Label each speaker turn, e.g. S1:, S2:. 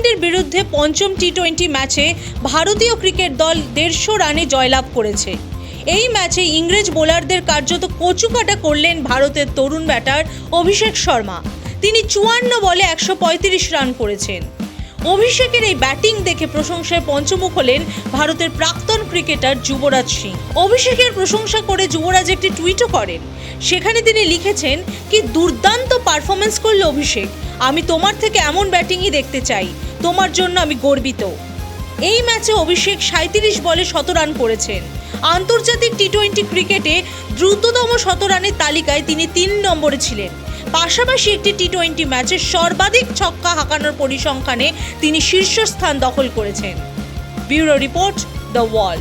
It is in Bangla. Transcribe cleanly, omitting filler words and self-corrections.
S1: ইংল্যান্ডের বিরুদ্ধে পঞ্চম টি20 ম্যাচে ভারতীয় ক্রিকেট দল 150 রানে জয়লাভ করেছে। এই ম্যাচে ইংরেজ বোলারদের কার্যত কচুকাটা করলেন ভারতের তরুণ ব্যাটার অভিষেক শর্মা। তিনি 54 বলে 135 রান করেছেন। অভিষেকের এই ব্যাটিং দেখে প্রশংসায় পঞ্চমুখ হলেন ভারতের প্রাক্তন ক্রিকেটার যুবরাজ সিং। অভিষেকের প্রশংসা করে যুবরাজ একটি টুইটও করেন। সেখানে তিনি লিখেছেন, কি দুর্দান্ত পারফরমেন্স করল অভিষেক, আমি তোমার থেকে এমন ব্যাটিংই দেখতে চাই, তোমার জন্য আমি গর্বিত। এই ম্যাচে অভিষেক 37 বলে 100 রান করেছেন। আন্তর্জাতিক টি20 ক্রিকেটে দ্রুততম 100 রানের তালিকায় তিনি 3 নম্বরে ছিলেন। পাশাপাশি একটি টি20 ম্যাচে সর্বাধিক ছক্কা হাঁকানোর পরিসংখ্যানে তিনি শীর্ষস্থান দখল করেছেন। Bureau report, the wall.